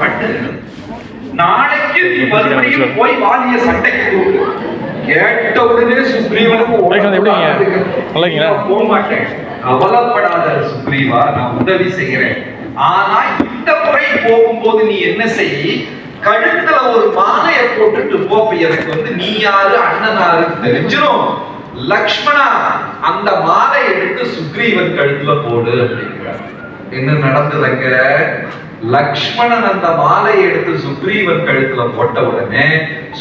பண்ணு, நாளைக்கு நீ மறுபடியும் போய் வாலிய சண்டைக்கு கூப்பிடு. கேட்ட உடனே சுக்ரீவனுக்கு போக மாட்டேன், கவலைப்படாத சுக்ரீவா, நான் உதவி செய்கிறேன். ஆனா இந்த முறை போகும்போது நீ என்ன செய், கழுத்துல ஒரு மாலையை போட்டுட்டு போ. எனக்கு நீ யாரு அண்ணனாரு தெரிஞ்சிடும். லக்ஷ்மணா, அந்த மாலை எடுத்து சுக்ரீவன் கழுத்துல போடு அப்படிங்கிறார். என்ன நடந்ததுங்க? லக்ஷ்மணன் அந்த மாலையை எடுத்து சுக்ரீவன் கழுத்துல போட்ட உடனே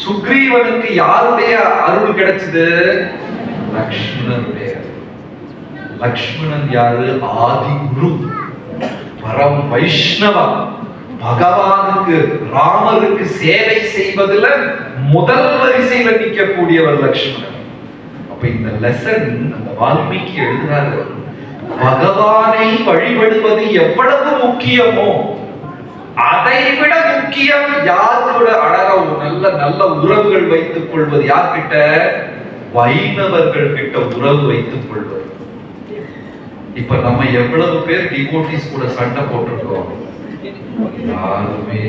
சுக்ரீவனுக்கு யாருடைய அருள் கிடைச்சது? லக்ஷ்மணனுடைய. லக்ஷ்மணன் யாரு? ஆதி குரு, பரம் வைஷ்ணவா, பகவானுக்கு ராமருக்கு சேவை செய்வதில் முதல் வரிசையில் நிற்கக்கூடியவர் லக்ஷ்மணன். அப்ப இந்த லெசன் அந்த வால்மீகி எழுதுறாரு, பகவானை வழிபடுவது எவ்வளவு முக்கியமோ அதை விட முக்கியம் யார் கூட நல்ல நல்ல உறவுகள் வைத்துக் கொள்வது. யார்கிட்ட? வைணவர்கள் கிட்ட உறவு வைத்துக் கொள்வது. இப்ப நம்ம எவ்வளவு பேர் டிவோட்டிஸ் கூட சண்டை போட்டிருக்கோம்? யாருமே.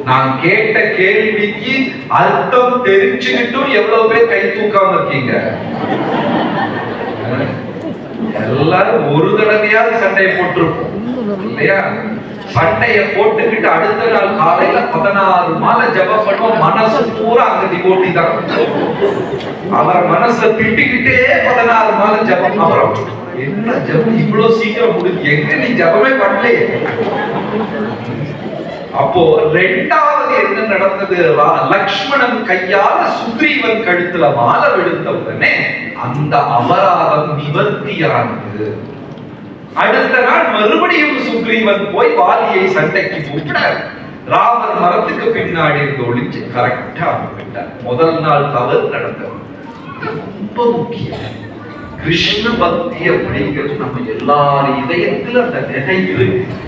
நான் கேட்ட கேள்விக்கு அர்த்தம் தெரிஞ்சுக்கிட்டும் எவ்வளவு பேர் கை தூக்காம இருக்கீங்க? எல்லாரும் ஒரு தடவையாவது சண்டையை போட்டிருப்போம் இல்லையா? சண்டைய போட்டுக்கிட்டு அடுத்த நாள் காலையில 16 மாலை ஜபம் பண்ணுவோம். மனசு பூரா அங்க டிவோட்டி தான். அவர் மனசை திட்டிக்கிட்டே 16 மாலை ஜபம். அப்புறம் என்ன ஜபம் இவ்வளவு சீக்கிரம் முடிஞ்சு? எங்க நீ ஜபமே பண்ணல. அப்போ ரெண்டாவது என்ன நடந்தது? லக்ஷ்மணன் கையால சுக்ரீவன் கழுத்துல மாலை விழுந்த உடனே அந்த அபராதம் நிவர்த்தியானது. அடுத்த நாள் மறுபடியும் சுக்ரீவன் போய் வாலியை சண்டைக்கு கூப்பிட ராமர் மரத்துக்கு பின்னாடி இருந்து ஒளிச்சு கரெக்டா விட்டார். முதல் நாள் தவறு நடந்தது. ரொம்ப முக்கியம் கிருஷ்ண பக்தி அப்படிங்கிறது நம்ம எல்லார் இதயத்துல அந்த நிலை இருக்கு.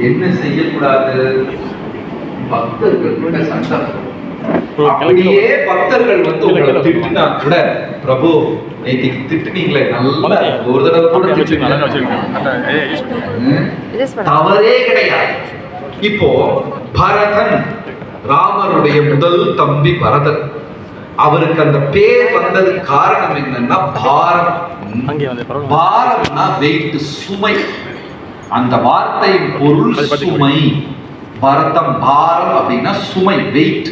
என்ன செய்யக்கூடாது? பக்தர்கள் சண்டை. அப்படியே பக்தர்கள் உங்களை திட்டினா கூட, பிரபு நேற்று திட்டுனீங்களே, நல்லா ஒரு தடவை கூட தவறே கிடையாது. இப்போ பரதன், ராமருடைய முதல் தம்பி பரதன், அவருக்கு அந்த பேர் வந்தது காரணம் என்னன்னா பாரம். பாரம்னா வெயிட், சுமை. அந்த வார்த்தையின் பொருள் சுமை. பரதம், பாரம் அப்படின்னா சுமை, வெயிட்.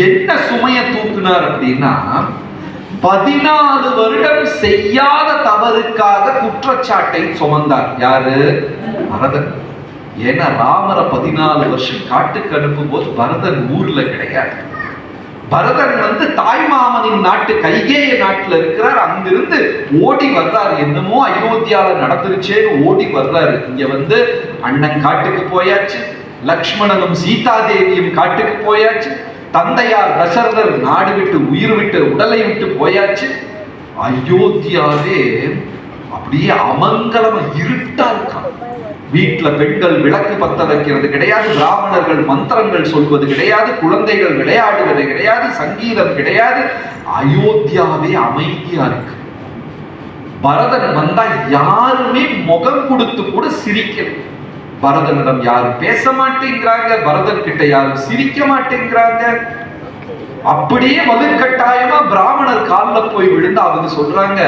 என்ன சுமையை தூக்குனார் அப்படின்னா 14 வருடம் செய்யாத தவறுக்காக குற்றச்சாட்டை சுமந்தார். யாரு? பரதன். ஏன்னா ராமரை 14 வருஷம் காட்டுக்கு அனுப்பும் போது பரதன் ஊர்ல கிடையாது. பரதன் தாய்மாமனின் நாட்டு கைகேய நாட்டுல இருக்கிறார். அங்கிருந்து ஓடி வர்றாரு. என்னமோ அயோத்தியால நடந்துருச்சேன்னு ஓடி வர்றாரு. இங்க அண்ணன் காட்டுக்கு போயாச்சு, லக்ஷ்மணனும் சீதா தேவியும் காட்டுக்கு போயாச்சு, தந்தையார் தசரதர் நாடு விட்டு உயிர் விட்டு உடலை விட்டு போயாச்சு. அயோத்தியாவே அப்படியே அமங்கலமா இருட்டா இருக்கான். வீட்டுல பெண்கள் விளக்கு பத்த வைக்கிறது கிடையாது, பிராமணர்கள் மந்திரங்கள் சொல்வது கிடையாது, குழந்தைகள் விளையாடுவது கிடையாது, சங்கீதம் கிடையாது. அயோத்தியாவே அமைதியா இருக்கு. பரதன் வந்தா யாருமே முகம் கொடுத்து கூட சிரிக்கல. பரதனிடம் யாரும் பேச மாட்டேங்கிறாங்க, பரதன் கிட்ட யாரும் சிரிக்க மாட்டேங்கிறாங்க. அப்படியே வலுக்கட்டாயமா பிராமணர் காலில் போய் விழுந்து அவங்க சொல்றாங்க,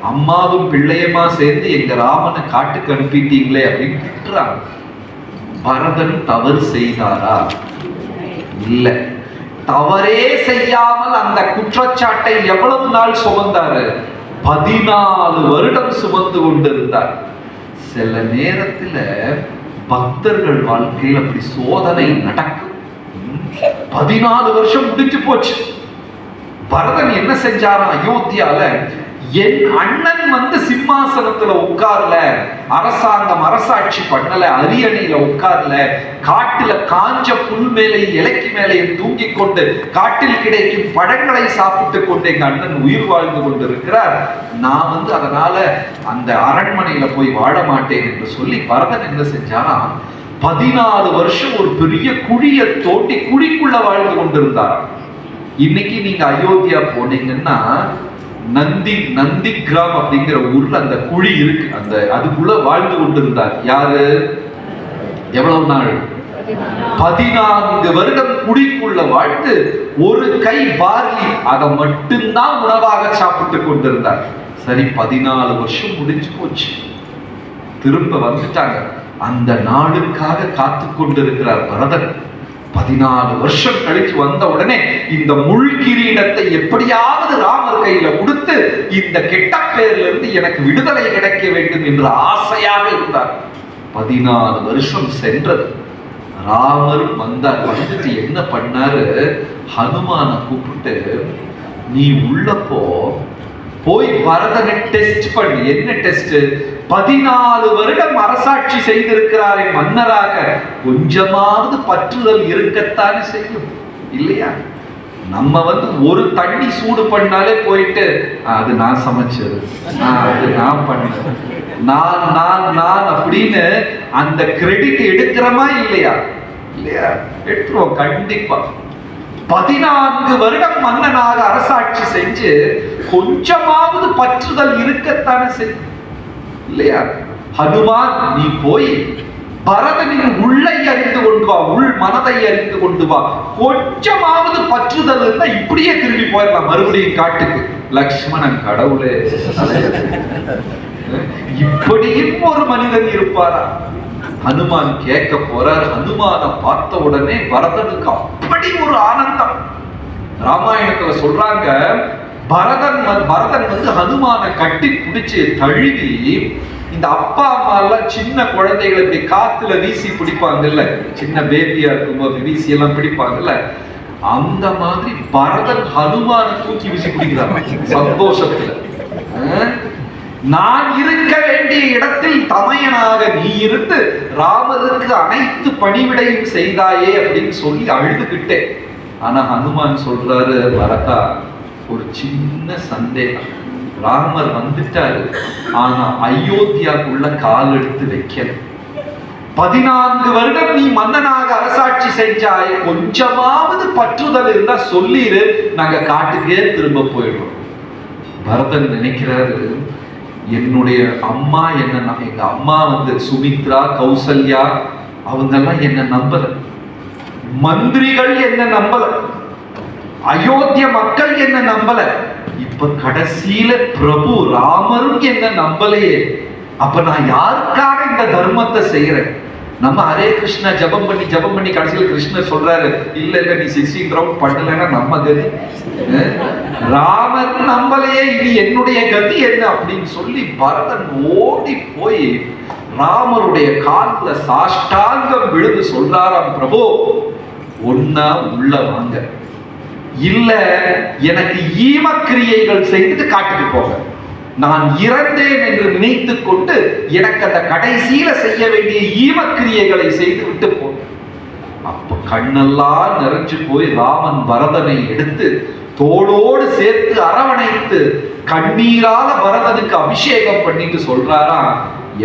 அம்மாவும் பிள்ளையமா சேர்ந்து எங்க ராமனை காட்டுக்கு அனுப்பிட்டீங்களே அப்படின்னு திட்டுறாங்க. பரதன் தவறு செய்தாரா? இல்ல. தவறே செய்யாமல் அந்த குற்றச்சாட்டை எவ்வளவு நாள் சுமந்தாரு? 14 வருடம் சுமந்து கொண்டிருந்தார். சில நேரத்துல பக்தர்கள் வாழ்க்கையில் அப்படி சோதனை நடக்கும். 14 வருஷம் முடிஞ்சு போச்சு. பரதன் என்ன செஞ்சாரா? அயோத்தியால என் அண்ணன் சிம்மாசனத்துல உட்கார்ல, அரசாங்கம் அரசாட்சி பண்ணல, அரியணையில உட்கார்ல, காட்டுல காஞ்ச புல் மேலே இலைக்கு மேலே தூங்கிக் கொண்டு காட்டில் கிடைக்கும் பழங்களை சாப்பிட்டு கொண்டு எங்க அண்ணன் உயிர் வாழ்ந்து கொண்டிருக்கிறார். நான் அதனால அந்த அரண்மனையில போய் வாழ மாட்டேன் என்று சொல்லி பரதன் என்ன செஞ்சாரா? 14 வருஷம் ஒரு பெரிய குழிய தோண்டி குழிக்குள்ள வாழ்ந்து கொண்டிருந்தார். இன்னைக்கு நீங்க அயோத்தியா போனீங்கன்னா நந்தி கிராம் அப்படிங்கிற ஊர்ல அந்த குழி இருக்கு, அந்த அதுக்குள்ள வாழ்ந்து கொண்டிருந்தார். யாரு? எவ்வளவு நாள்? 14 வருடம் குடிக்குள்ள வாழ்ந்து ஒரு கை பார்லி அதை மட்டும்தான் உணவாக சாப்பிட்டு கொண்டிருந்தார். சரி, 14 வருஷம் முடிஞ்சு போச்சு, திரும்ப வந்துட்டாங்க. அந்த நாளுக்காக காத்து கொண்டிருக்கிறார் பரதன். 14 வருஷம் கழிச்சு வந்த உடனே இந்த முள் கிரீடத்தை எப்படியாவது ராமர் கையில கொடுத்து இந்த கெட்ட பேர்ல இருந்து எனக்கு விடுதலை கிடைக்க வேண்டும் என்று ஆசையாக இருந்தார். 14 வருஷம் சென்றது. ராமர் வந்தார். வந்துட்டு என்ன பண்ணாரு? ஹனுமான கூப்பிட்டு, நீ உள்ளப்போ போய் பரதனை டெஸ்ட் பண்ணு. என்ன டெஸ்ட்? 14 வருடம் அரசாட்சி செய்திருக்கிறாரே மன்னராக, கொஞ்சமாவது பற்றுதல் இருக்கத்தானே செய்யும் இல்லையா? நம்ம ஒரு தண்ணி சூடு பண்ணாலே போயிட்டு அது நான் சமைச்சது, அது நான் பண்ணேன், நான் அப்படின்னு அந்த கிரெடிட் எடுக்கிறோமா இல்லையா? இல்லையா? எடுத்துருவோம் கண்டிப்பா. 14 வருடம் மன்னனாக அரசாட்சி செஞ்சு கொஞ்சமாவது பற்றுதல் இருக்கத்தானே செய்யும் இல்லையா? ஹனுமான், நீ போய் பரதனின் உள்ளை அறிந்து கொண்டு வா, உள் மனதை அறிந்து கொண்டு வா. கொஞ்சமாவது பற்றுதல் இருந்தா இப்படியே திரும்பி போயிடலாம் மறுபடியும் காட்டுக்கு. லக்ஷ்மணன், கடவுளே, இப்படியும் ஒரு மனிதன் இருப்பாரா? ஹனுமான் கேட்க போறார். ஹனுமானை பார்த்த உடனே பரதனுக்கு அப்படி ஒரு ஆனந்தம். ராமாயணத்துல சொல்றாங்க, பரதன் ஹனுமானை கட்டி பிடிச்சு தழுவி, இந்த அப்பா அம்மா எல்லாம் சின்ன குழந்தைகளை இப்படி காத்துல வீசி பிடிப்பாங்கல்ல, சின்ன பேபியா இருக்கும்போது வீசி எல்லாம் பிடிப்பாங்கல்ல, அந்த மாதிரி பரதன் ஹனுமான தூக்கி வீசி பிடிக்கிறாங்க சந்தோஷத்துல. நான் இருக்க வேண்டிய இடத்தில் தமையனாக நீ இருந்து ராமருக்கு அனைத்து பணிவிடையும் செய்தாயே அப்படின்னு சொல்லி அழுதுகிட்டேன். ஆனா ஹனுமான் சொல்றாரு, பரதா, ஒரு சின்ன சந்தேகம். ராமர் வந்துட்டாரு, ஆனா அயோத்தியாக்குள்ள கால் எடுத்து வைக்கல. 14 வருடம் நீ மன்னனாக அரசாட்சி செஞ்சாய், கொஞ்சமாவது பற்றுதல் இருந்தா சொல்லிரு, நாங்க காட்டுக்கே திரும்ப போயிடுறோம். பரதன் நினைக்கிறாரு, என்னுடைய அம்மா என்ன, எங்க அம்மா சுமித்ரா, கௌசல்யா அவங்கெல்லாம் என்ன நம்பல, மந்திரிகள் என்ன நம்பல, அயோத்திய மக்கள் என்ன நம்பல, இப்ப கடைசியில பிரபு ராமரும் என்ன நம்பலையே. அப்ப நான் யாருக்காக இந்த தர்மத்தை செய்யறேன்? நம்ம ஹரே கிருஷ்ணா ஜபம் பண்ணி கடைசியில் கிருஷ்ணர் சொல்றாரு, இல்ல நீ 16 ரவுண்ட் பண்ணலன்னா நம்ம கதி, ராமர் நம்பலையே, இது என்னுடைய கதி என்ன அப்படின்னு சொல்லி பரதன் ஓடி போய் ராமருடைய கால்ல சாஷ்டாங்கம் விழுந்து சொல்றாராம், பிரபு ஒன்னா உள்ள வாங்க, இல்ல எனக்கு ஈமக்கிரியைகள் செய்துட்டு காட்டுக்கு போங்க, நான் இறந்தேன் என்று நினைத்துக் கொண்டு எனக்கு அந்த கடைசியில செய்ய வேண்டிய ஈமக்கிரியைகளை செய்து விட்டு போங்க. அப்ப கண்ணெல்லாம் நிறைஞ்சு போய் ராமன் பரதனை எடுத்து தோளோடு சேர்த்து அரவணைத்து கண்ணீரால பரதனுக்கு அபிஷேகம் பண்ணிட்டு சொல்றாரா,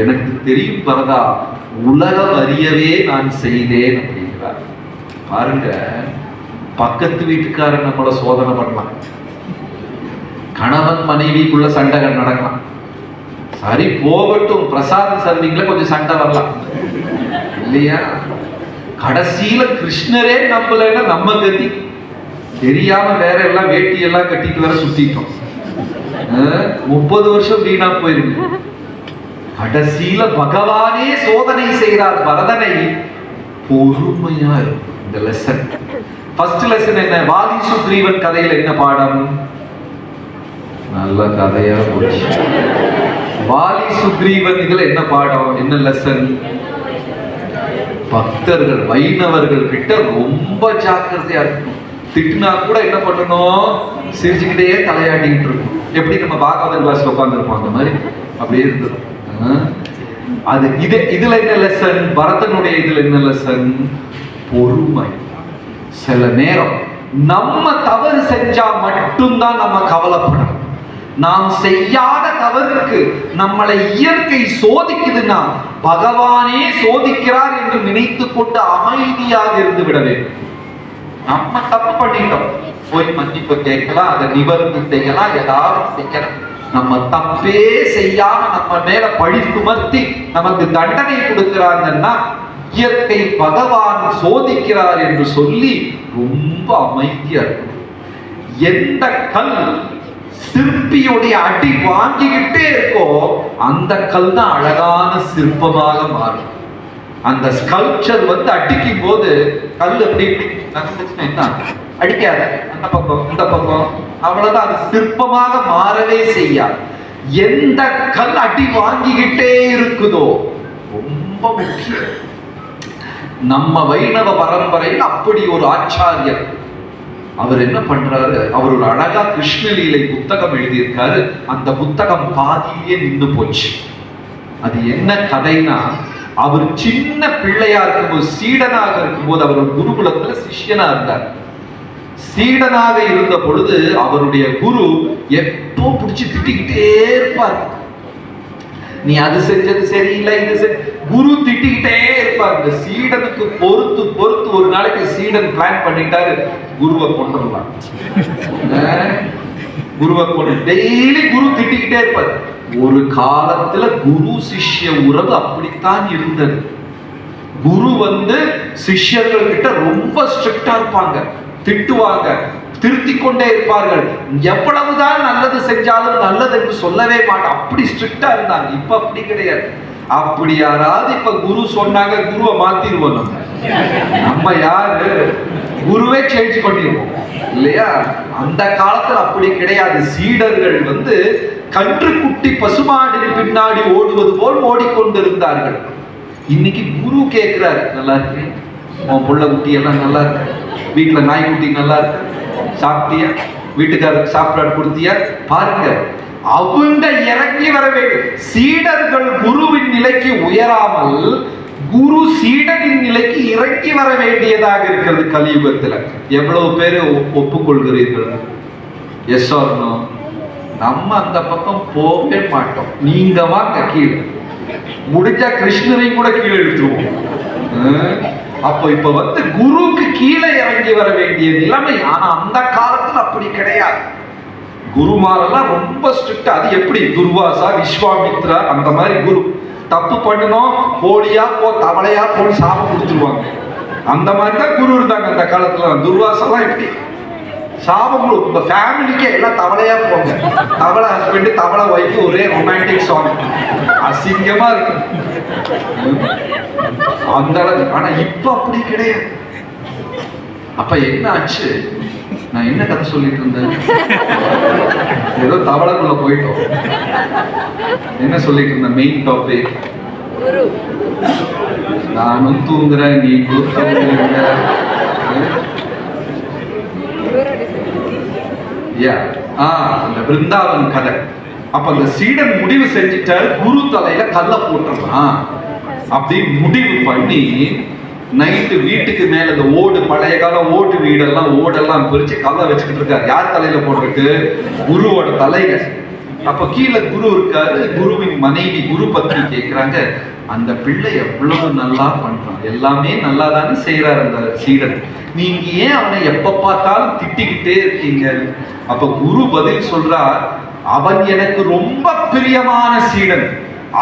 எனக்கு தெரியும் பரதா, உலகம் அறியவே நான் செய்தேன் அப்படிங்கிறார். பாருங்க, பக்கத்து வீட்டுக்காரன் நம்மள சோதனை பண்ணலாம், கணவன் மனைவிக்குள்ள சண்டை நடக்கலாம், சரி போகட்டும், பிரசாதம் சர்விங்ல கொஞ்சம் சண்டை வரலாம் இல்லையா? கடைசியில கிருஷ்ணரே நம்பலைன்னா நம்ம கதி. தெரியாம வேற எல்லாம் வேட்டி எல்லாம் கட்டிட்டு வேற சுத்திட்டோம், 30 வருஷம் வீணா போயிருக்கு. கடைசியில பகவானே சோதனை செய்கிறார் பரதனை. பொறுமையா இருக்கும் இந்த லெசன். ஃபர்ஸ்ட் லெசன் என்ன? வாலி சுக்ரீவன் கதையில என்ன பாடம்? நல்ல கதையா போச்சு. வாலி சுக்ரீவன் இதுல என்ன பாடம், என்ன லெசன்? பக்தர்கள் வைணவர்கள் கிட்ட ரொம்ப ஜாக்கிரதையா இருக்கணும். திட்டினா கூட என்ன பண்ணணும்? சிரிச்சுக்கிட்டே தலையாட்டிக்கிட்டு இருக்கும். எப்படி நம்ம பாகவத கிளாஸ்ல உட்கார்ந்துருப்போம் அந்த மாதிரி அப்படியே இருந்தது. அது இதுல என்ன லெசன்? பரதனுடைய இதுல என்ன லெசன்? பொறுமை. சில நேரம் நம்ம தவறு செஞ்சா மட்டும்தான் நம்ம கவலைப்படணும். நாம் செய்யாத தவறுக்கு நம்மளை இயற்கை சோதிக்குதுன்னா பகவானே சோதிக்கிறார் என்று நினைத்து கொண்டு அமைதியாக இருந்து விட வேண்டும். நம்ம தப்பு பண்ணிட்டோம், போய் மன்னிப்பு கேட்கலாம், அதை நிவர்த்தி செய்யலாம், ஏதாவது செய்யலாம். நம்ம தப்பே செய்யாம நம்ம மேல பழி சுமத்தி நமக்கு தண்டனை கொடுக்கிறாங்கன்னா இயற்கை பகவான் சோதிக்கிறார் என்று சொல்லி ரொம்ப அமைதியா இருக்கும். எந்த கல் சிற்பியுடைய அடி வாங்கிக்கிட்டே இருக்கோ அந்த கல் தான் அழகான சிற்பமாக மாறும். அந்த ஸ்கல்ப்சர் அடிக்கும் போது கல் எப்படி என்ன அடிக்காத, அந்த பக்கம் இந்த பக்கம், அவ்வளவுதான். அது சிற்பமாக மாறவே செய்யாது. எந்த கல் அடி வாங்கிக்கிட்டே இருக்குதோ ரொம்ப முக்கியம். நம்ம வைணவ பரம்பரையில் அப்படி ஒரு ஆச்சாரியர், அவர் என்ன பண்றாரு, அவர் ஒரு அழகா கிருஷ்ணலீலை புத்தகம் எழுதியிருக்காரு. அந்த புத்தகம் பாதியிலே நின்று போச்சு. அது என்ன கதைனா, அவர் சின்ன பிள்ளையா இருக்கும்போது, சீடனாக இருக்கும்போது, அவர் ஒரு குருகுலத்துல சிஷ்யனா இருந்தார். சீடனாக இருந்த பொழுது அவருடைய குரு எப்போ பிடிச்சு திட்டிக்கிட்டே இருப்பார். நீ அது செஞ்சது சரியில்லை, இது குரு திட்டிக்கிட்டே இருப்பார். இந்த சீடனுக்கு பொறுத்து பொறுத்து ஒரு நாளைக்கு சீடன் பிளான் பண்ணிட்டாரு, குருவை கொண்டுடலாம். குருவை கொண்டு டெய்லி குரு திட்டிக்கிட்டே இருப்பார். ஒரு காலத்துல குரு சிஷ்ய உறவு அப்படித்தான் இருந்தது. குரு சிஷ்யர்கள் கிட்ட ரொம்ப ஸ்ட்ரிக்டா இருப்பாங்க, திட்டுவாங்க, திருத்தி கொண்டே இருப்பார்கள். எவ்வளவுதான் நல்லது செஞ்சாலும் நல்லது என்று சொல்லவே மாட்டோம், அப்படி ஸ்ட்ரிக்டா இருந்தாங்க. இப்ப அப்படி கிடையாது. அப்படி யாராவது இப்ப குரு சொன்னாங்க, குருவை மாத்திருவோம். நம்ம யாரு, குருவே சேஞ்ச் பண்ணிடுவோம் இல்லையா? அந்த காலத்துல அப்படி கிடையாது. சீடர்கள் கன்றுக்குட்டி பசுமாடின் பின்னாடி ஓடுவது போல் ஓடிக்கொண்டிருந்தார்கள். இன்னைக்கு குரு கேட்கிறாரு, நல்லா இருக்கு உன் புள்ள குட்டி எல்லாம் நல்லா இருக்கு, வீட்டுல நாய்க்குட்டி நல்லா இருக்கு, சாப்பிட்டியா, வீட்டுக்காரருக்கு சாப்பிடாடு கொடுத்தியா, பாருங்க. அவங்க இறங்கி வர வேண்டும். சீடர்கள் குருவின் நிலைக்கு உயராமல் குரு சீடனின் நிலைக்கு இறங்கி வர வேண்டியதாக இருக்கிறது கலியுகத்துல. எவ்வளவு பேரு ஒப்புக்கொள்கிறீர்கள்? S R no? நம்ம அந்த பக்கம் போகவே மாட்டோம். நீங்க வாங்க கீழே, முடிஞ்சா கிருஷ்ணரையும் கூட கீழே எடுத்துருவோம். அப்போ இப்ப குருவுக்கு கீழே இறங்கி வர வேண்டிய நிலைமை. ஆனா அந்த காலத்துல அப்படி கிடையாது. குருமாரெல்லாம் ரொம்ப ஸ்ட்ரிக்ட். அது எப்படி, துர்வாசா, விஸ்வாமித்ரா, அந்த மாதிரி குரு. தப்பு பண்ணணும், போலியா போ, தவளையா போன்னு சாபம் கொடுத்துருவாங்க. அந்த மாதிரி தான் குரு இருந்தாங்க அந்த காலத்துல. துர்வாசெல்லாம் எப்படி சாபம் கொடுக்கும், ஃபேமிலிக்கே எல்லாம் தவளையா போங்க, தவளை ஹஸ்பண்ட் தவளை ஒய்ஃப், ஒரே ரொமான்டிக் சாங், அசிங்கமா இருக்கு அந்த அளவுக்கு. ஆனா இப்ப அப்படி கிடையாது. அப்ப என்ன ஆச்சு, நான் என்ன கதை சொல்லிட்டு இருந்தேன், ஏதோ தவளைக்குள்ள போயிட்டோம். என்ன சொல்லிட்டு இருந்தேன், மெயின் டாபிக், நானும் தூங்குறேன், நீ தூங்குறீங்க. அந்த பிருந்தாவன் கதை. அப்ப அந்த சீடன் முடிவு செஞ்சுட்டாரு, குரு தலையில கல்ல போட்டுறான் அப்படின்னு முடிவு பண்ணி, நைட்டு வீட்டுக்கு மேல இந்த ஓடு, பழைய கால ஓட்டு வீடெல்லாம் ஓடெல்லாம் பிரிச்சு கல்ல வச்சுக்கிட்டு இருக்காரு. யார் தலையில போடுறதுக்கு? குருவோட தலையில. அப்ப கீழே குரு இருக்காரு. குருவின் மனைவி குரு பத்னி கேட்கிறாங்க, அந்த பிள்ளை எவ்வளவு நல்லா பண்றான், எல்லாமே நல்லா தானே செய்யறாரு அந்த சீடன், நீங்க ஏன் அவனை எப்ப பார்த்தாலும் திட்டிக்கிட்டே இருக்கீங்க? அப்ப குரு பதில் சொல்றார், அவன் எனக்கு ரொம்ப பிரியமான சீடன்,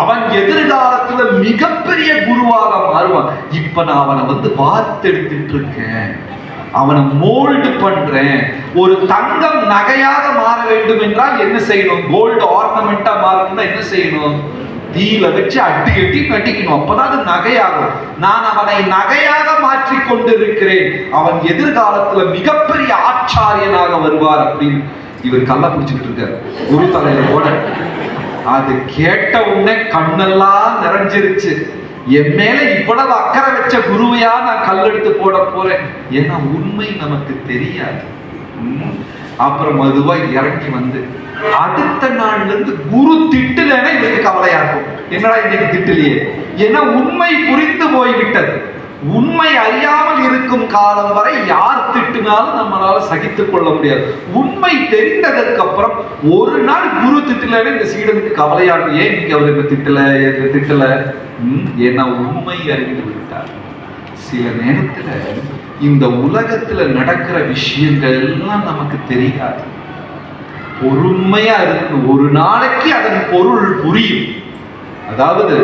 அவன் எதிர்காலத்துல மிகப்பெரிய குருவாக மாறுவான். இப்ப நான் அவனை வார்த்தெடுத்துட்டு இருக்கேன், அவனை மோல்டு பண்றேன். ஒரு தங்கம் நகையாக மாற வேண்டும் என்றால் என்ன செய்யணும்? கோல்டு ஆர்னமெண்டா மாறணும்னா என்ன செய்யணும்? தீயில வச்சு அட்டி அட்டி கட்டிக்கணும், அப்பதான் அது நகையாகும். நான் அவனை நகையாக மாற்றிக் கொண்டிருக்கிறேன், அவன் எதிர்காலத்துல மிகப்பெரிய ஆச்சாரியனாக வருவார் அப்படின்னு இவர் கல்ல பிடிச்சுக்கிட்டு இருக்காரு குரு தலையில போட. அது கேட்ட உடனே கண்ணெல்லாம் நிறைஞ்சிருச்சு. என் மேல இவ்வளவு அக்கறை வச்ச குருவையா நான் கல்லெடுத்து போட போறேன்? ஏன்னா உண்மை நமக்கு தெரியாது. அப்புறம் மெதுவா இறங்கி அடுத்த நாள்ல இருந்து குரு திட்டுலன்னா இவருக்கு கவலையா இருக்கும், என்னடா இன்னைக்கு திட்டலையே. ஏன்னா உண்மை புரிந்து போய்விட்டது. உண்மை அறியாமல் இருக்கும் காலம் வரை யார் திட்டினாலும் நம்மளால சகித்துக் கொள்ள முடியாது. உண்மை தெரிந்ததற்கு அப்புறம் ஒரு நாள் குரு திட்டலன்னு இந்த சீடனுக்கு கவலையாக, ஏன் இன்னைக்கு அவர் என்ன திட்டல? ஏன்னா உண்மை அறிந்து விட்டார். சில நேரத்துல இந்த உலகத்துல நடக்கிற விஷயங்கள் எல்லாம் நமக்கு தெரியாது. பொறுமையா இருக்கு, ஒரு நாளைக்கு அதன் பொருள் புரியும். அதாவது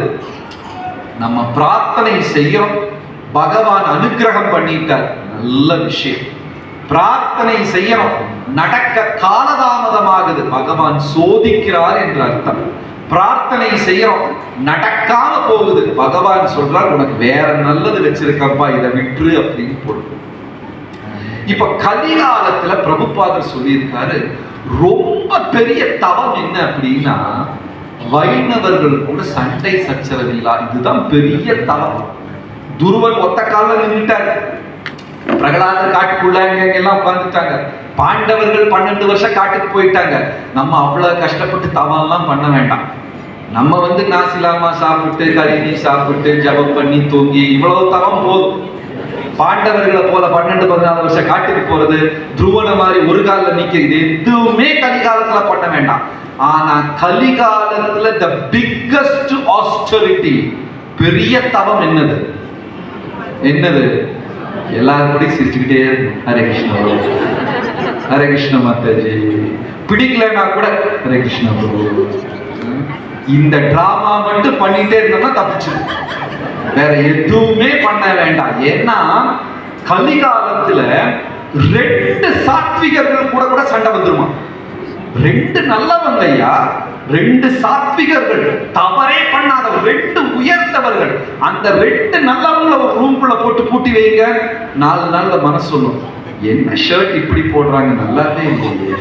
நம்ம பிரார்த்தனை செய்யறோம், பகவான் அனுக்கிரகம் பண்ணிட்டார், நல்ல விஷயம். பிரார்த்தனை செய்யறோம், நடக்க காலதாமதமாகுது, பகவான் சோதிக்கிறார் என்ற அர்த்தம். பிரார்த்தனை செய்யறோம், நடக்காம போகுது, பகவான் சொல்றார் உனக்கு வேற நல்லது வச்சிருக்கப்பா, இதை விட்டுரு அப்படின்னு போட்டு. இப்ப கலிகாலத்துல பிரபுபாதர் சொல்லியிருக்காரு, ரொம்ப பெரிய தவம் என்ன அப்படின்னா வைணவர்கள் கூட சண்டை சச்சரவு இல்லா, இதுதான் பெரிய தவம். துருவன் ஒத்த கால நின்றுட்டாரு, பிரகலாதர் காட்டுக்குள்ள எல்லாம் உட்கார்ந்துட்டாங்க, பாண்டவர்கள் 12 வருஷம் காட்டுக்கு போயிட்டாங்க. நம்ம அவ்வளவு கஷ்டப்பட்டு தவம் எல்லாம் பண்ண வேண்டாம். நம்ம நாசிலாமா சாப்பிட்டு கரிணி சாப்பிட்டு ஜபம் பண்ணி தூங்கி இவ்வளவு தவம் போதும். பாண்டவர்களை போல 12-14 வருஷம் காட்டுக்கு போறது, துருவன மாதிரி ஒரு காலில் நிக்கிறது, எதுவுமே கலிகாலத்துல பண்ண வேண்டாம். ஆனா கலிகாலத்துல the biggest austerity, பெரிய தவம் என்னது? எல்லாரும் கூட சிரிச்சுக்கிட்டே இருக்கும், ஹரே கிருஷ்ணா ஹரே கிருஷ்ண மாதாஜி, பிடிக்கலன்னா கூட ஹரே கிருஷ்ணா பிரபு. இந்த டிராமா மட்டும் பண்ணிட்டே இருந்தோம்னா தப்பிச்சிடும், வேற எதுவுமே பண்ண வேண்டாம். ஏன்னா கலிகாலத்துல 2 சாத்விகர்கள் கூட சண்டை வந்துருமா. 2 நல்லவங்க ஐயா, 2 சாத்விகர்கள், தவறே பண்ணாத 2 உயர்ந்தவர்கள், அந்த 2 நல்லவங்களை ஒரு ரூம்குள்ள போட்டு பூட்டி வைங்க, 4 நாள்ல மனசு சொல்லும், என்ன ஷர்ட் இப்படி போடுறாங்க, நல்லாவே இல்லையே,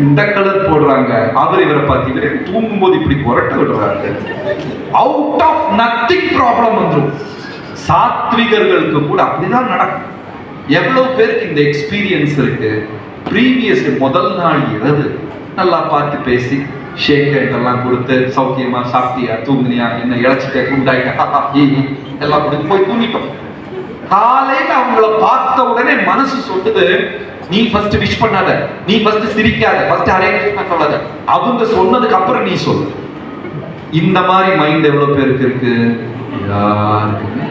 இந்த கலர் போடுறாங்க, அவர் இவரை பார்த்தீங்க தூங்கும் போது இப்படி புரட்ட விடுறாங்க. அவுட் ஆஃப் நத்திங் ப்ராப்ளம் வந்துடும். சாத்விகர்களுக்கு கூட அப்படிதான் நடக்கும். எவ்வளவு பேருக்கு இந்த எக்ஸ்பீரியன்ஸ் இருக்கு? ப்ரீவியஸ் முதல் நாள் இரவு நல்லா பார்த்து பேசி ஷேக் ஹேண்ட் எல்லாம் கொடுத்து சௌக்கியமா சாப்பிட்டியா, தூங்குனியா, என்ன இழைச்சிட்ட, குண்டாயிட்டா, எல்லாம் கொடுத்து போய் தூங்கிட்டோம். காலையில அவங்கள பார்த்த உடனே மனசு சொல்லுது, நீ ஃபர்ஸ்ட் விஷ் பண்ணாத, நீ ஃபர்ஸ்ட் சிரிக்காத, ஃபர்ஸ்ட் ஹரே கிருஷ்ணா சொல்லாத, அவங்க சொன்னதுக்கு அப்புறம் நீ சொல்லு. இந்த மாதிரி மைண்ட் எவ்வளவு பேருக்கு இருக்கு? யாருக்குமே.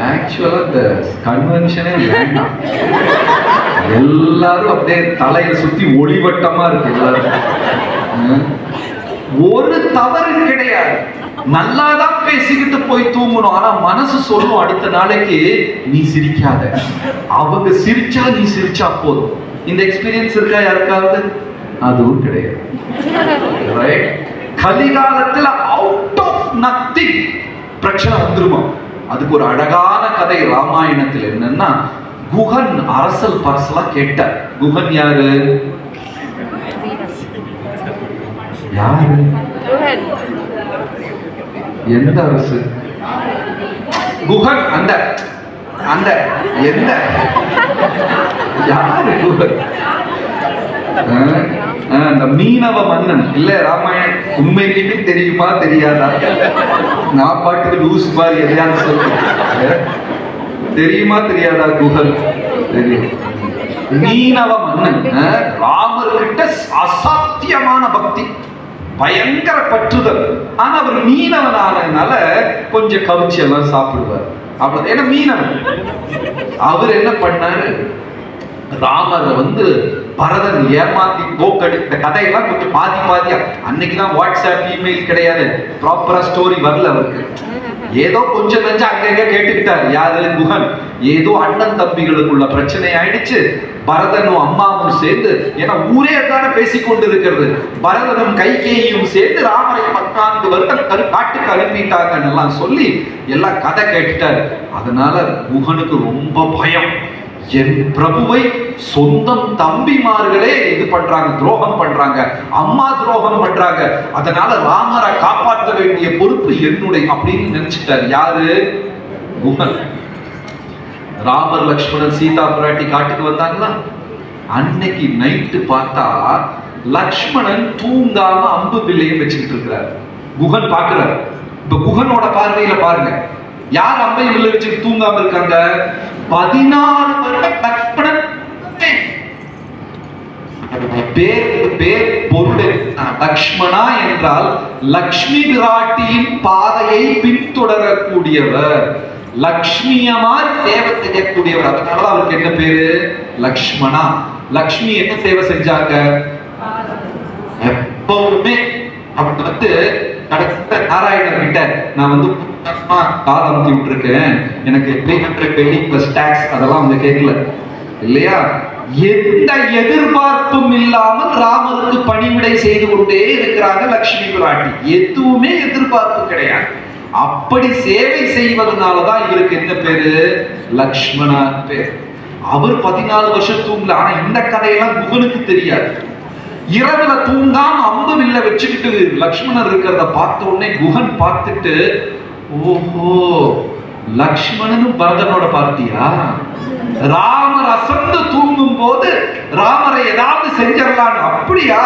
ஆக்சுவலா இந்த கன்வென்ஷனே வேண்டாம், எல்லாரும் அப்படியே தலையில சுத்தி ஒளிவட்டமா இருக்கு எல்லாரும். ஒரு தவறு கிடையாது, நல்லாதான் பேசிக்கிட்டு போய் தூங்கணும். ஆனா மனசு சொல்லும் அடுத்த நாளைக்கு, நீ சிரிக்காத, அவங்க சிரிச்சா நீ சிரிச்சா போதும். இந்த எக்ஸ்பீரியன்ஸ் இருக்கா யாருக்காவது? அதுவும் கிடையாது. கலிகாலத்துல அவுட் ஆஃப் நத்திங் பிரச்சனை வந்துருமா. அதுக்கு ஒரு அழகான கதை ராமாயணத்தில் என்னன்னா, குஹன் அரசல் பரசலா கேட்டார். குஹன் யாரு? எந்த அரசு? குஹன் அந்த அந்த எந்த யாரு குஹன்? அந்த மீனவ மன்னன் இல்ல. ராமாயணம் உண்மையிலுமே தெரியுமா தெரியாதா? நான் பாட்டுக்கு லூஸ் மாதிரி எதையாவது சொல்றேன். தெரியுமா தெரியாதா? குஹன் தெரியும். மீனவ மன்னன், ராமர்கிட்ட அசாத்தியமான பக்தி, பயங்கர பற்றுதல். ஆனா அவர் மீனவனானதுனால கொஞ்சம் கவிச்சி எல்லாம் சாப்பிடுவார், அவ்வளவு. ஏன்னா மீனவன். அவர் என்ன பண்ணாரு, ராமரை பரதன் ஏமாத்தி போக்கடி. இந்த கதையெல்லாம் கொஞ்சம் பாதியா, அன்னைக்குதான் வாட்ஸ்அப் இமெயில் கிடையாது, ப்ராப்பரா ஸ்டோரி வரல அவருக்கு. ஏதோ கொஞ்சம் நஞ்சம் அங்க கேட்டுக்கிட்டார். யாரு? குஹன். ஏதோ அண்ணன் தம்பிகளுக்குள்ள பிரச்சனை ஆயிடுச்சு. பரதனும் அம்மாவும் சேர்ந்து, ஏன்னா ஊரே தானே பேசிக்கொண்டு இருக்கிறது, பரதனும் கைகேயும் சேர்ந்து ராமரை 14 வருடம் காட்டுக்கு அனுப்பிட்டாங்கன்னு எல்லாம் சொல்லி எல்லாம் கதை கேட்டுட்டாரு. அதனால குஹனுக்கு ரொம்ப பயம். என் பிரபுவை சொந்தம் தம்பிமார்களே இது பண்றாங்க, துரோகம் பண்றாங்க, அம்மா துரோகம் பண்றாங்க, அதனால ராமரை காப்பாற்ற வேண்டிய பொறுப்பு என்னுடைய அப்படின்னு நினைச்சிட்டாரு. யாரு? குஹன். ராமர் லக்ஷ்மணன் சீதா பிராட்டி காட்டுக்கு வந்தாங்களா, அன்னைக்கு நைட்டு பார்த்தா லக்ஷ்மணன் தூங்காம அம்பு வில்லையும் வச்சுக்கிட்டு இருக்கிறார். குஹன் பாக்குறாரு. இப்ப குஹனோட பார்வையில பாருங்க, யார் அம்பை வில்லை வச்சுட்டு தூங்காம இருக்காங்க? 14 வருடம் லக்ஷ்மணன். பேர் பொருள் லக்ஷ்மணா என்றால் லக்ஷ்மி விராட்டியின் பாதையை பின்தொடரக்கூடியவர். லக்ஷ்மியமா சேவை செய்யக்கூடியவர். அதனால அவருக்கு என்ன பேரு? லக்ஷ்மணா. லக்ஷ்மி என்ன சேவை செஞ்சாங்க? எப்பவுமே அவங்க கடைசியில நாராயணர் கிட்ட நான் கால் அமுத்தி விட்டுருக்கேன், எனக்கு 300 டாக்ஸ் அதெல்லாம் அவங்க கேட்கல இல்லையா? எந்த எதிர்பார்ப்பும் இல்லாமல் ராமருக்கு பணிவிடை செய்து கொண்டே இருக்கிறாங்க லட்சுமி பிராட்டி. எதுவுமே எதிர்பார்ப்பு கிடையாது. அப்படி சேவை செய்வதனாலதான் இவருக்கு என்ன பேரு? லக்ஷ்மணா பேர். அவர் 14 வருஷம் தூங்கல. ஆனா இந்த கதையெல்லாம் குகனுக்கு தெரியாது. இரவுல தூங்காம அம்பு வில்ல வச்சுக்கிட்டு லக்ஷ்மணர் இருக்கிறத பார்த்த உடனே குகன் பார்த்துட்டு, ஓஹோ லக்ஷ்மணனும் பரதனோட பார்ட்டியா? ராமர் அசந்து தூங்கும் போது ராமரை ஏதாவது செஞ்சிடலான்னு, அப்படியா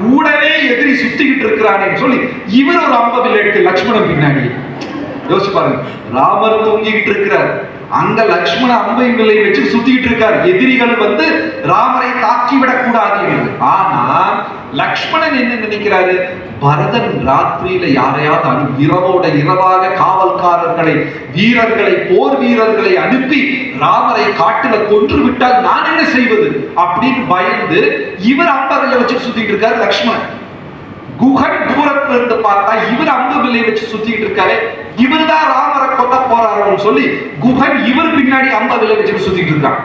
கூடவே எதிரி சுத்திக்கிட்டு இருக்கிறானேன்னு சொல்லி இவர் ஒரு அம்பவில் எடுத்து லக்ஷ்மணன் பின்னாடி. யோசிச்சு பாருங்க, ராமர் தூங்கிக்கிட்டு இருக்கிறார், அங்க லக்ஷ்மண அம்பை வில்லை வச்சு சுத்திக்கிட்டு இருக்கார். எதிரிகள் ராமரை தாக்கிவிடக் கூடாது என்று. ஆனா லக்ஷ்மணன் என்ன நினைக்கிறாரு? பரதன் ராத்திரியில யாரையாவது இரவோட இரவாக காவல்காரர்களை, வீரர்களை, போர் வீரர்களை அனுப்பி ராமரை காட்டுல கொன்று விட்டால் நான் என்ன செய்வது அப்படின்னு பயந்து இவர் அம்பவில்லை வச்சு சுத்திட்டு இருக்காரு லக்ஷ்மணன். குகன் தூரத்துல இருந்து பார்த்தா இவர் அம்பவில்லை வச்சு சுத்திட்டு இருக்காரு, இவர் தான் ராமரை கொல்ல போறாருன்னு சொல்லி குகன் இவர் பின்னாடி அம்பவில்லை வச்சு சுத்திட்டு இருக்கான்.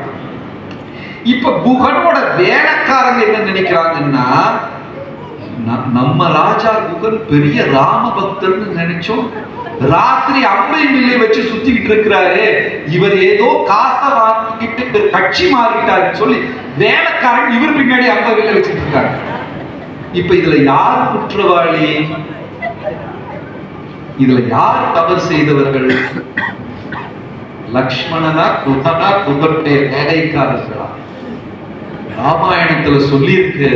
இப்ப குகனோட வேலைக்காரங்க என்ன நினைக்கிறாங்கன்னா, நம்ம ராஜா குகன் பெரிய ராம பக்தர்னு நினைச்சோம், ராத்திரி அம்பை வில்லை வச்சு சுத்திக்கிட்டு இருக்கிறாரு, இவர் ஏதோ காசை வாங்கிட்டு கட்சி மாறிட்டாருன்னு சொல்லி வேலைக்காரன் இவர் பின்னாடி அம்பை வில்லை வச்சுட்டு இருக்காங்க. இப்ப இதுல யார் குற்றவாளி? இதுல யார் தவறு செய்தவர்கள்? லக்ஷ்மணனா, குகனா, குகனுடைய வேலைக்காரர்களா? ராமாயணத்துல சொல்லியிருக்கு,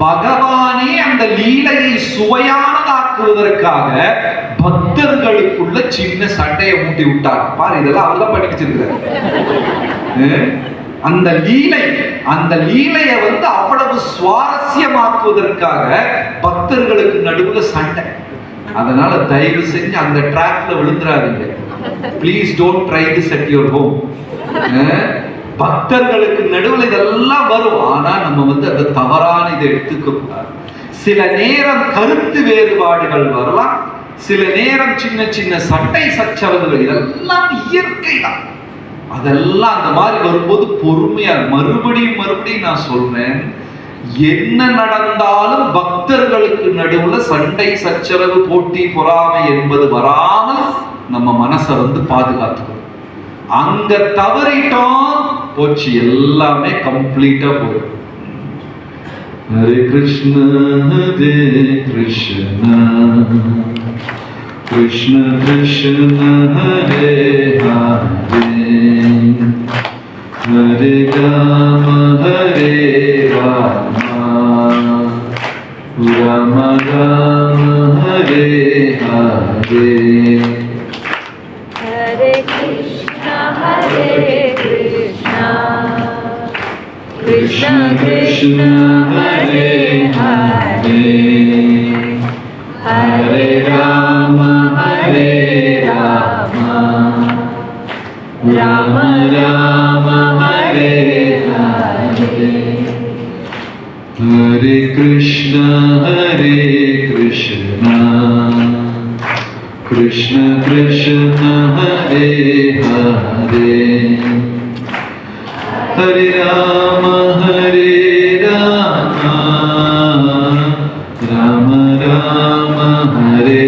பகவானே அந்த லீலையை சுவையானதாக்குவதற்காக பக்தர்களுக்குள்ள சின்ன சண்டையை மூட்டி விட்டார். பாரு, இதெல்லாம் அவர்தான் படிச்சிருக்கிறார். அந்த லீலையை அவ்வளவு சுவாரஸ்யமாக்குவதற்காக பக்தர்களுக்கு நடுவுல சண்டை. அதனால தயவு செஞ்சு அந்த ட்ராப்ல விழுந்துறாதீங்க. Please don't try this at your home. பக்தர்களுக்கு நடுவில் இதெல்லாம் வரும். ஆனா நம்ம அதை தவறான இதை எடுத்துக்க கூடாது. சில நேரம் கருத்து வேறுபாடுகள் வரலாம், சில நேரம் சின்ன சின்ன சண்டை சச்சரவுகள், இதெல்லாம் இயற்கை தான். அதெல்லாம் அந்த மாதிரி வரும்போது பொறுமையா, மறுபடியும் நான் சொல்றேன், என்ன நடந்தாலும் பக்தர்களுக்கு நடுவுல சண்டை சச்சரவு போட்டி பொறாமை என்பது வராமல் நம்ம மனசை பாதுகாத்துக்கணும். அங்க தவறிட்டோம் போச்சு, எல்லாமே கம்ப்ளீட்டா போயிடும். ஹரே கிருஷ்ண ஹரே கிருஷ்ண கிருஷ்ண கிருஷ்ண ஹரே ஹரே ஹரே ராம ஹரே ராம ராம ராம ஹரே ஹரே ஹரே கிருஷ்ணா ஹரே கிருஷ்ணா கிருஷ்ணா கிருஷ்ணா ஹரே ஹரே ஹரே ராம ஹரே ராம ராம ராம ஹரே ஹரே ஹரே கிருஷ்ணா கிருஷ்ண கிருஷ்ண ஹரே ஹரே ஹரே ராம ராம ராம ஹரே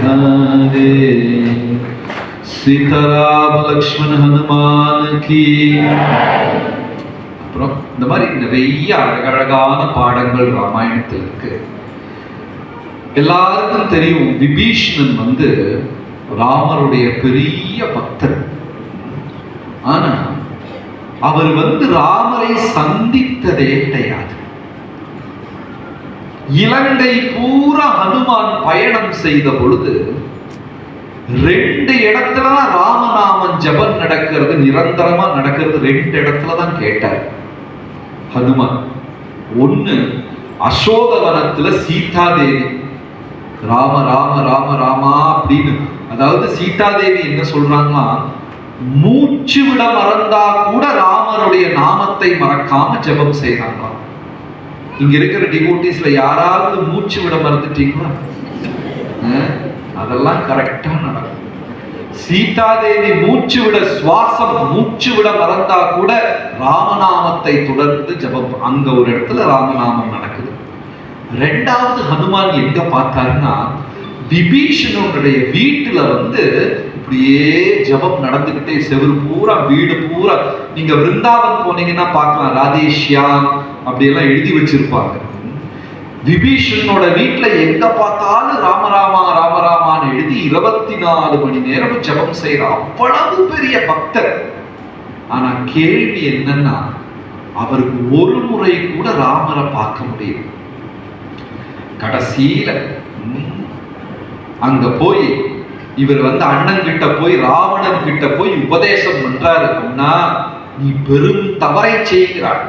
ஹரே. சீதாராம லக்ஷ்மண ஹனுமான் கி. அப்புறம் இந்த மாதிரி நிறைய அழகழகான பாடங்கள் ராமாயணத்தில் இருக்கு. எல்லாருக்கும் தெரியும், விபீஷணன் ராமருடைய பெரிய பக்தர். ஆனா அவர் ராமரை சந்தித்ததே கிடையாது. இலங்கை பூரா ஹனுமான் பயணம் செய்த பொழுது 2 இடத்துல தான் ராமநாமன் ஜபம் நடக்கிறது, நிரந்தரமா நடக்கிறது. 2 இடத்துல தான் கேட்டார் ஹனுமான். ஒண்ணு அசோகவனத்துல சீதா தேவி ராம ராம ராம ராமா அப்படின்னு அதாவது சீதாதேவி என்ன சொல்றாங்கன்னா, மூச்சு விட மறந்தா கூட ராமருடைய நாமத்தை மறக்காம ஜெபம் செய்யறாங்களாம். இங்க இருக்கிற டிவோட்டிஸ்ல யாராவது மூச்சு விட மறந்துட்டீங்களா? அதெல்லாம் கரெக்டா நடக்கும். சீதாதேவி மூச்சு விட மறந்தா கூட ராமநாமத்தை தொடர்ந்து ஜபம். அங்க ஒரு இடத்துல ராமநாமம் நடக்குது. ரெண்டாவது ஹனுமான் எங்க பார்த்தாருன்னா, விபீஷணனுடைய வீட்டுல இப்படியே ஜபம் நடந்துகிட்டே, செவரு பூரா வீடு பூரா. நீங்க விருந்தாவன் போனீங்கன்னா பார்க்கலாம், ராதேஷ்யாம் அப்படியெல்லாம் எழுதி வச்சிருப்பாங்க. விபீஷணனோட வீட்டுல எங்க பார்த்தாலும் ராமராமா ராமராமான்னு எழுதி 24 மணி நேரம் ஜபம் செய்யற அவ்வளவு பெரிய பக்தர். ஆனா கேள்வி என்னன்னா, அவருக்கு ஒரு முறை கூட ராமரை பார்க்க முடியும். கடைசியில அங்க போய் இவர் அண்ணன் கிட்ட போய், ராவணன் கிட்ட போய் உபதேசம் பண்றாரு. அண்ணா, நீ பெரும் தவறை செய்கிறாய்.